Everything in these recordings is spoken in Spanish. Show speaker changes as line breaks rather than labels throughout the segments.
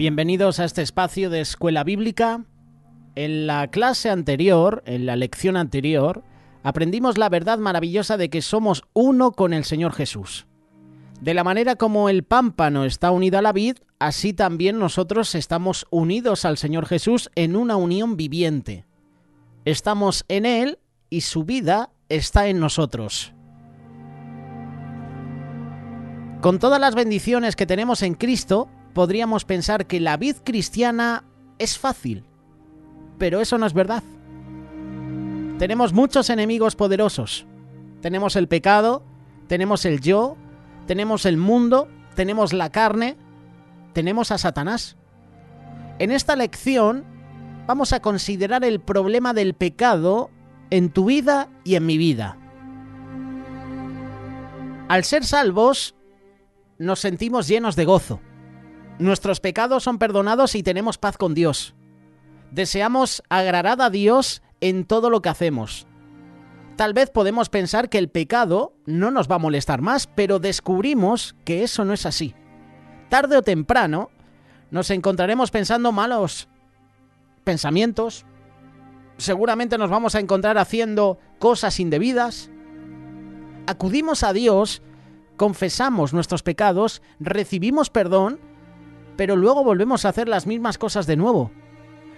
Bienvenidos a este espacio de Escuela Bíblica. En la clase anterior, en la lección anterior, aprendimos la verdad maravillosa de que somos uno con el Señor Jesús. De la manera como el pámpano está unido a la vid, así también nosotros estamos unidos al Señor Jesús en una unión viviente. Estamos en Él y su vida está en nosotros. Con todas las bendiciones que tenemos en Cristo, podríamos pensar que la vid cristiana es fácil, pero eso no es verdad. Tenemos muchos enemigos poderosos. Tenemos el pecado, tenemos el yo, tenemos el mundo, tenemos la carne, tenemos a Satanás. En esta lección vamos a considerar el problema del pecado en tu vida y en mi vida. Al ser salvos, nos sentimos llenos de gozo. Nuestros pecados son perdonados y tenemos paz con Dios. Deseamos agradar a Dios en todo lo que hacemos. Tal vez podemos pensar que el pecado no nos va a molestar más, pero descubrimos que eso no es así. Tarde o temprano nos encontraremos pensando malos pensamientos. Seguramente nos vamos a encontrar haciendo cosas indebidas. Acudimos a Dios, confesamos nuestros pecados, recibimos perdón, pero luego volvemos a hacer las mismas cosas de nuevo.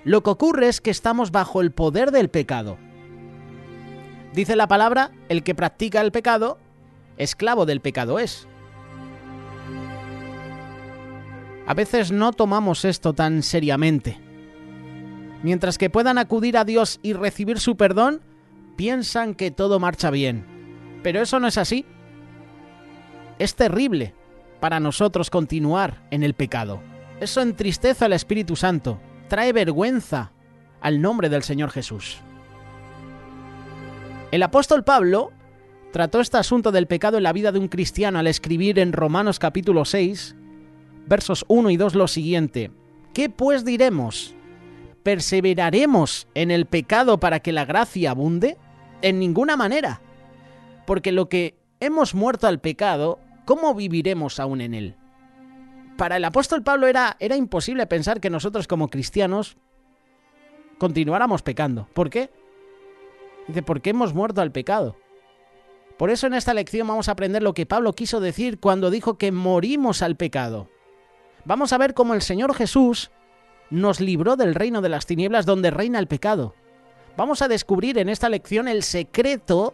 Lo que ocurre es que estamos bajo el poder del pecado. Dice la palabra, el que practica el pecado, esclavo del pecado es. A veces no tomamos esto tan seriamente. Mientras que puedan acudir a Dios y recibir su perdón, piensan que todo marcha bien. Pero eso no es así. Es terrible para nosotros continuar en el pecado. Eso entristece al Espíritu Santo, trae vergüenza al nombre del Señor Jesús. El apóstol Pablo trató este asunto del pecado en la vida de un cristiano al escribir en Romanos capítulo 6, versos 1 y 2 lo siguiente: ¿Qué pues diremos? ¿Perseveraremos en el pecado para que la gracia abunde? En ninguna manera. Porque lo que hemos muerto al pecado, ¿cómo viviremos aún en él? Para el apóstol Pablo era imposible pensar que nosotros como cristianos continuáramos pecando. ¿Por qué? Dice, porque hemos muerto al pecado. Por eso en esta lección vamos a aprender lo que Pablo quiso decir cuando dijo que morimos al pecado. Vamos a ver cómo el Señor Jesús nos libró del reino de las tinieblas donde reina el pecado. Vamos a descubrir en esta lección el secreto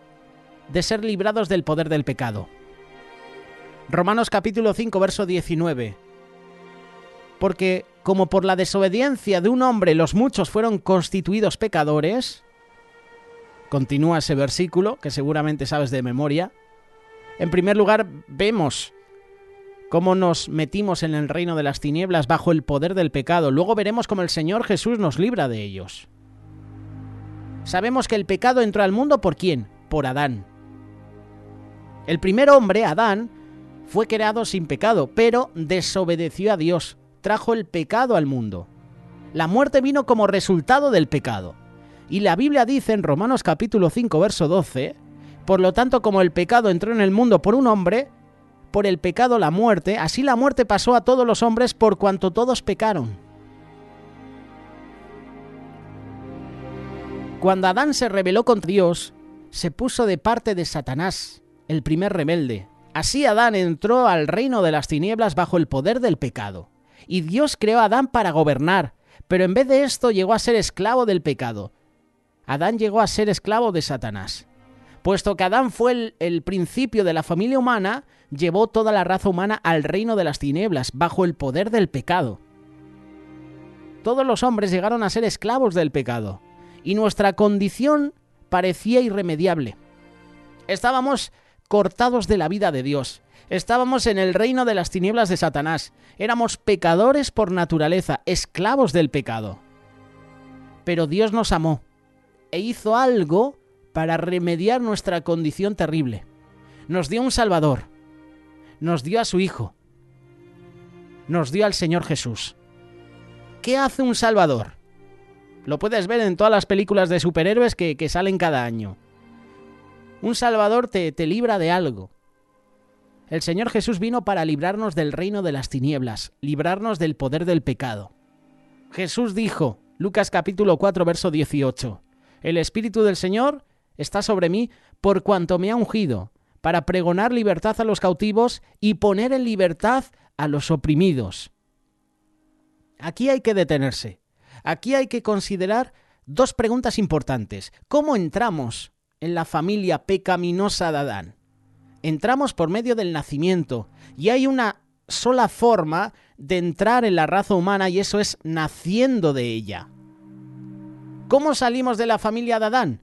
de ser librados del poder del pecado. Romanos capítulo 5, verso 19. Porque como por la desobediencia de un hombre los muchos fueron constituidos pecadores, continúa ese versículo que seguramente sabes de memoria. En primer lugar, vemos cómo nos metimos en el reino de las tinieblas bajo el poder del pecado. Luego veremos cómo el Señor Jesús nos libra de ellos. Sabemos que el pecado entró al mundo ¿por quién? Por Adán. El primer hombre, Adán, fue creado sin pecado, pero desobedeció a Dios, trajo el pecado al mundo. La muerte vino como resultado del pecado. Y la Biblia dice en Romanos capítulo 5, verso 12, por lo tanto, como el pecado entró en el mundo por un hombre, por el pecado la muerte, así la muerte pasó a todos los hombres por cuanto todos pecaron. Cuando Adán se rebeló contra Dios, se puso de parte de Satanás, el primer rebelde. Así Adán entró al reino de las tinieblas bajo el poder del pecado. Y Dios creó a Adán para gobernar, pero en vez de esto llegó a ser esclavo del pecado. Adán llegó a ser esclavo de Satanás. Puesto que Adán fue el principio de la familia humana, llevó toda la raza humana al reino de las tinieblas, bajo el poder del pecado. Todos los hombres llegaron a ser esclavos del pecado, y nuestra condición parecía irremediable. Estábamos cortados de la vida de Dios. Estábamos en el reino de las tinieblas de Satanás. Éramos pecadores por naturaleza, esclavos del pecado. Pero Dios nos amó e hizo algo para remediar nuestra condición terrible. Nos dio un Salvador. Nos dio a su Hijo. Nos dio al Señor Jesús. ¿Qué hace un Salvador? Lo puedes ver en todas las películas de superhéroes que salen cada año. Un Salvador te libra de algo. El Señor Jesús vino para librarnos del reino de las tinieblas, librarnos del poder del pecado. Jesús dijo, Lucas capítulo 4, verso 18, el Espíritu del Señor está sobre mí por cuanto me ha ungido, para pregonar libertad a los cautivos y poner en libertad a los oprimidos. Aquí hay que detenerse. Aquí hay que considerar dos preguntas importantes. ¿Cómo entramos en la familia pecaminosa de Adán? Entramos por medio del nacimiento y hay una sola forma de entrar en la raza humana y eso es naciendo de ella. ¿Cómo salimos de la familia de Adán?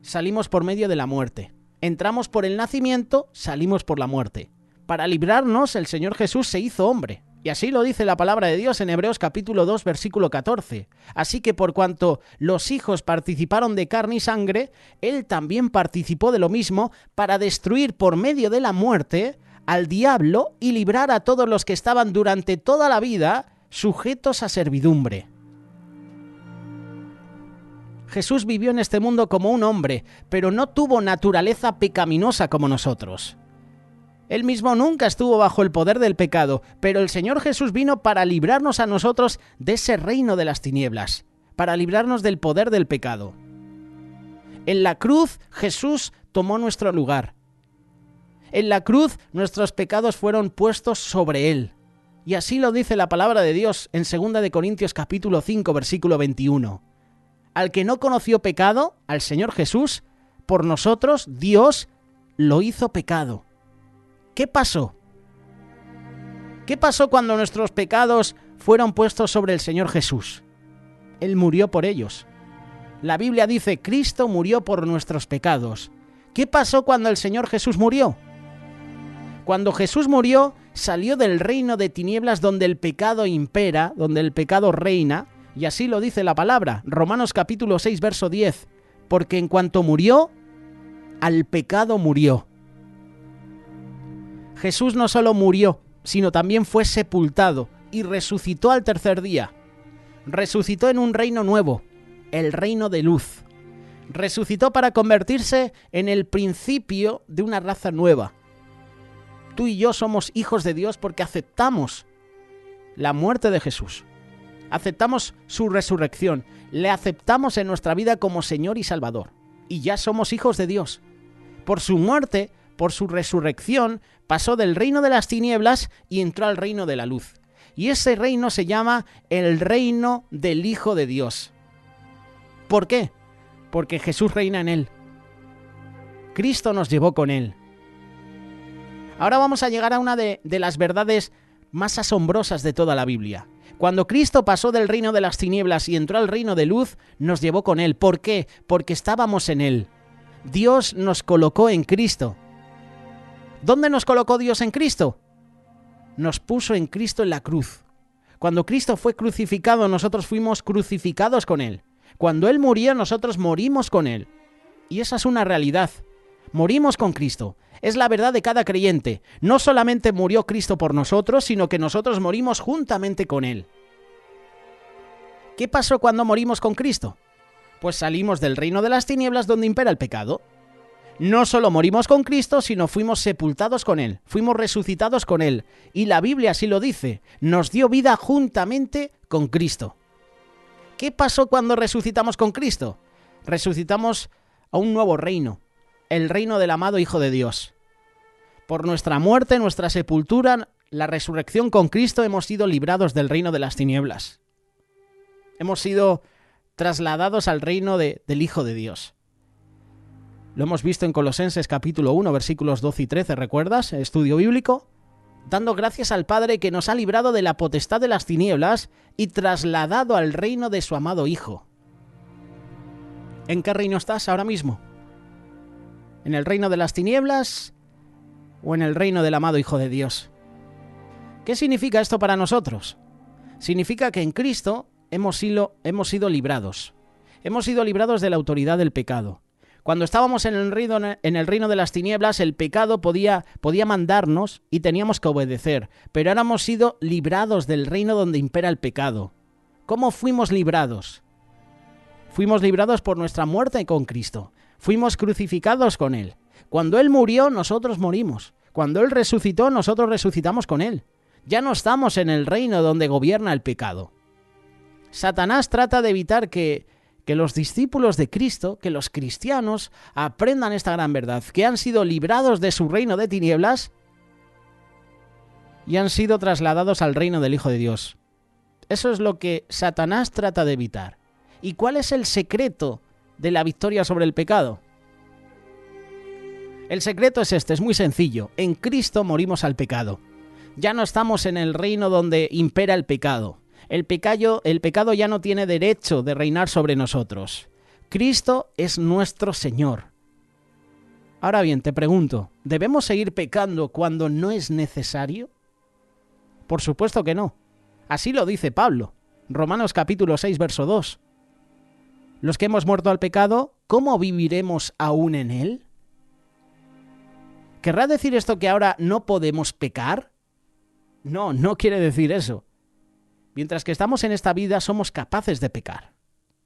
Salimos por medio de la muerte. Entramos por el nacimiento, salimos por la muerte. Para librarnos, el Señor Jesús se hizo hombre. Y así lo dice la palabra de Dios en Hebreos capítulo 2, versículo 14. Así que por cuanto los hijos participaron de carne y sangre, Él también participó de lo mismo para destruir por medio de la muerte al diablo y librar a todos los que estaban durante toda la vida sujetos a servidumbre. Jesús vivió en este mundo como un hombre, pero no tuvo naturaleza pecaminosa como nosotros. Él mismo nunca estuvo bajo el poder del pecado, pero el Señor Jesús vino para librarnos a nosotros de ese reino de las tinieblas, para librarnos del poder del pecado. En la cruz, Jesús tomó nuestro lugar. En la cruz, nuestros pecados fueron puestos sobre Él. Y así lo dice la palabra de Dios en 2 de Corintios capítulo 5, versículo 21. Al que no conoció pecado, al Señor Jesús, por nosotros, Dios lo hizo pecado. ¿Qué pasó? ¿Qué pasó cuando nuestros pecados fueron puestos sobre el Señor Jesús? Él murió por ellos. La Biblia dice, Cristo murió por nuestros pecados. ¿Qué pasó cuando el Señor Jesús murió? Cuando Jesús murió, salió del reino de tinieblas donde el pecado impera, donde el pecado reina, y así lo dice la palabra, Romanos capítulo 6, verso 10, porque en cuanto murió, al pecado murió. Jesús no solo murió, sino también fue sepultado y resucitó al tercer día. Resucitó en un reino nuevo, el reino de luz. Resucitó para convertirse en el principio de una raza nueva. Tú y yo somos hijos de Dios porque aceptamos la muerte de Jesús. Aceptamos su resurrección. Le aceptamos en nuestra vida como Señor y Salvador. Y ya somos hijos de Dios. Por su muerte, por su resurrección, pasó del reino de las tinieblas y entró al reino de la luz. Y ese reino se llama el reino del Hijo de Dios. ¿Por qué? Porque Jesús reina en él. Cristo nos llevó con él. Ahora vamos a llegar a una de las verdades más asombrosas de toda la Biblia. Cuando Cristo pasó del reino de las tinieblas y entró al reino de luz, nos llevó con él. ¿Por qué? Porque estábamos en él. Dios nos colocó en Cristo. ¿Dónde nos colocó Dios en Cristo? Nos puso en Cristo en la cruz. Cuando Cristo fue crucificado, nosotros fuimos crucificados con Él. Cuando Él murió, nosotros morimos con Él. Y esa es una realidad. Morimos con Cristo. Es la verdad de cada creyente. No solamente murió Cristo por nosotros, sino que nosotros morimos juntamente con Él. ¿Qué pasó cuando morimos con Cristo? Pues salimos del reino de las tinieblas donde impera el pecado. No solo morimos con Cristo, sino fuimos sepultados con Él, fuimos resucitados con Él. Y la Biblia así lo dice, nos dio vida juntamente con Cristo. ¿Qué pasó cuando resucitamos con Cristo? Resucitamos a un nuevo reino, el reino del amado Hijo de Dios. Por nuestra muerte, nuestra sepultura, la resurrección con Cristo, hemos sido librados del reino de las tinieblas. Hemos sido trasladados al reino del Hijo de Dios. Lo hemos visto en Colosenses capítulo 1, versículos 12 y 13, ¿recuerdas? Estudio bíblico. Dando gracias al Padre que nos ha librado de la potestad de las tinieblas y trasladado al reino de su amado Hijo. ¿En qué reino estás ahora mismo? ¿En el reino de las tinieblas o en el reino del amado Hijo de Dios? ¿Qué significa esto para nosotros? Significa que en Cristo hemos sido librados. Hemos sido librados de la autoridad del pecado. Cuando estábamos en el reino de las tinieblas, el pecado podía mandarnos y teníamos que obedecer, pero ahora hemos sido librados del reino donde impera el pecado. ¿Cómo fuimos librados? Fuimos librados por nuestra muerte con Cristo. Fuimos crucificados con Él. Cuando Él murió, nosotros morimos. Cuando Él resucitó, nosotros resucitamos con Él. Ya no estamos en el reino donde gobierna el pecado. Satanás trata de evitar que los discípulos de Cristo, que los cristianos, aprendan esta gran verdad, que han sido librados de su reino de tinieblas y han sido trasladados al reino del Hijo de Dios. Eso es lo que Satanás trata de evitar. ¿Y cuál es el secreto de la victoria sobre el pecado? El secreto es este, es muy sencillo. En Cristo morimos al pecado. Ya no estamos en el reino donde impera el pecado. El pecado ya no tiene derecho de reinar sobre nosotros. Cristo es nuestro Señor. Ahora bien, te pregunto, ¿debemos seguir pecando cuando no es necesario? Por supuesto que no. Así lo dice Pablo. Romanos capítulo 6, verso 2. Los que hemos muerto al pecado, ¿cómo viviremos aún en él? ¿Querrá decir esto que ahora no podemos pecar? No, no quiere decir eso. Mientras que estamos en esta vida somos capaces de pecar.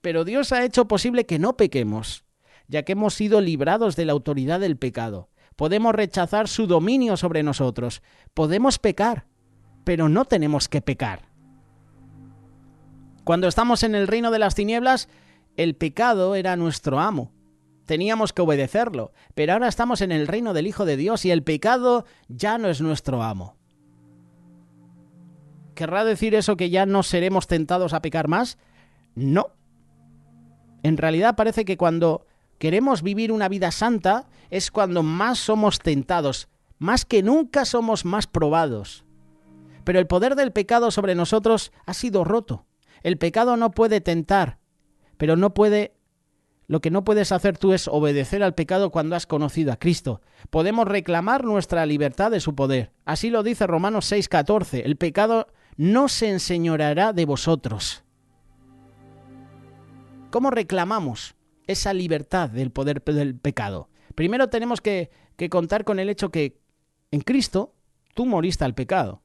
Pero Dios ha hecho posible que no pequemos, ya que hemos sido librados de la autoridad del pecado. Podemos rechazar su dominio sobre nosotros. Podemos pecar, pero no tenemos que pecar. Cuando estamos en el reino de las tinieblas, el pecado era nuestro amo. Teníamos que obedecerlo, pero ahora estamos en el reino del Hijo de Dios y el pecado ya no es nuestro amo. ¿Querrá decir eso que ya no seremos tentados a pecar más? No. En realidad parece que cuando queremos vivir una vida santa es cuando más somos tentados, más que nunca somos más probados. Pero el poder del pecado sobre nosotros ha sido roto. El pecado no puede tentar, pero lo que no puedes hacer tú es obedecer al pecado cuando has conocido a Cristo. Podemos reclamar nuestra libertad de su poder. Así lo dice Romanos 6:14. El pecado no se enseñoreará de vosotros. ¿Cómo reclamamos esa libertad del poder del pecado? Primero tenemos que contar con el hecho que en Cristo tú moriste al pecado.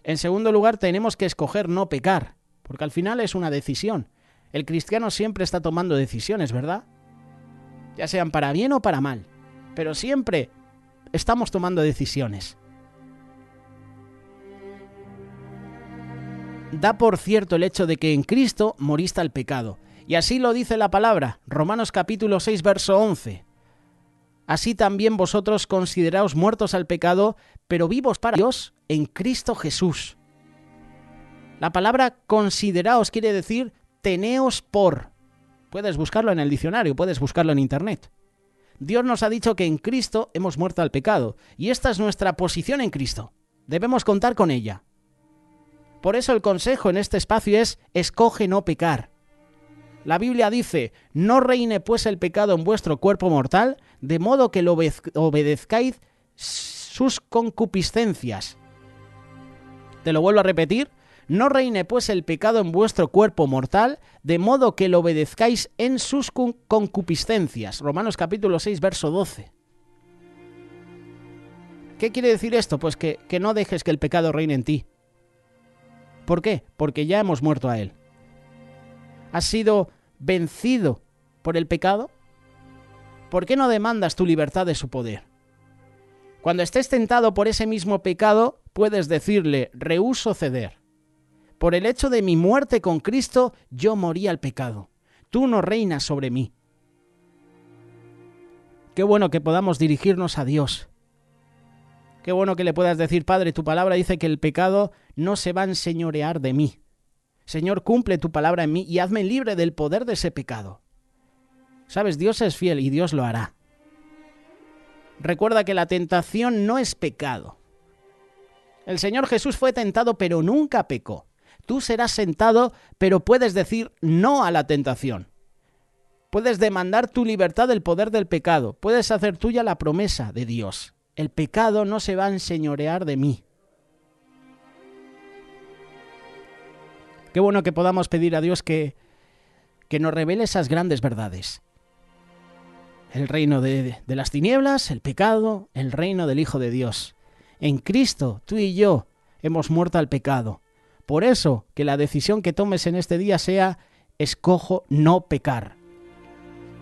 En segundo lugar, tenemos que escoger no pecar, porque al final es una decisión. El cristiano siempre está tomando decisiones, ¿verdad? Ya sean para bien o para mal, pero siempre estamos tomando decisiones. Da por cierto el hecho de que en Cristo moriste al pecado. Y así lo dice la palabra, Romanos capítulo 6, verso 11. Así también vosotros consideraos muertos al pecado, pero vivos para Dios en Cristo Jesús. La palabra consideraos quiere decir teneos por. Puedes buscarlo en el diccionario, puedes buscarlo en internet. Dios nos ha dicho que en Cristo hemos muerto al pecado, y esta es nuestra posición en Cristo. Debemos contar con ella. Por eso el consejo en este espacio es: escoge no pecar. La Biblia dice: no reine pues el pecado en vuestro cuerpo mortal, de modo que lo obedezcáis sus concupiscencias. Te lo vuelvo a repetir: no reine pues el pecado en vuestro cuerpo mortal, de modo que lo obedezcáis en sus concupiscencias. Romanos capítulo 6, verso 12. ¿Qué quiere decir esto? Pues que no dejes que el pecado reine en ti. ¿Por qué? Porque ya hemos muerto a él. ¿Has sido vencido por el pecado? ¿Por qué no demandas tu libertad de su poder? Cuando estés tentado por ese mismo pecado, puedes decirle: rehúso ceder. Por el hecho de mi muerte con Cristo, yo morí al pecado. Tú no reinas sobre mí. Qué bueno que podamos dirigirnos a Dios. Qué bueno que le puedas decir: Padre, tu palabra dice que el pecado no se va a enseñorear de mí. Señor, cumple tu palabra en mí y hazme libre del poder de ese pecado. Sabes, Dios es fiel y Dios lo hará. Recuerda que la tentación no es pecado. El Señor Jesús fue tentado, pero nunca pecó. Tú serás tentado, pero puedes decir no a la tentación. Puedes demandar tu libertad del poder del pecado. Puedes hacer tuya la promesa de Dios. El pecado no se va a enseñorear de mí. Qué bueno que podamos pedir a Dios que nos revele esas grandes verdades. El reino de las tinieblas, el pecado, el reino del Hijo de Dios. En Cristo, tú y yo hemos muerto al pecado. Por eso, que la decisión que tomes en este día sea: escojo no pecar.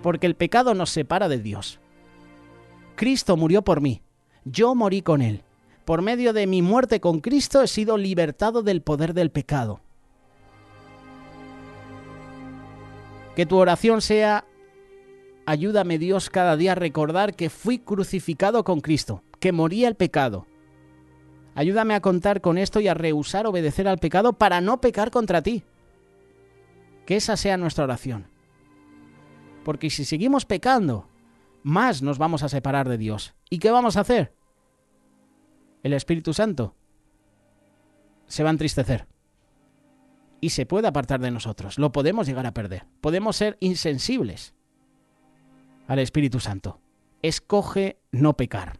Porque el pecado nos separa de Dios. Cristo murió por mí. Yo morí con Él. Por medio de mi muerte con Cristo he sido libertado del poder del pecado. Que tu oración sea: ayúdame, Dios, cada día a recordar que fui crucificado con Cristo, que morí al pecado. Ayúdame a contar con esto y a rehusar obedecer al pecado para no pecar contra ti. Que esa sea nuestra oración. Porque si seguimos pecando, más nos vamos a separar de Dios. ¿Y qué vamos a hacer? El Espíritu Santo se va a entristecer y se puede apartar de nosotros. Lo podemos llegar a perder. Podemos ser insensibles al Espíritu Santo. Escoge no pecar.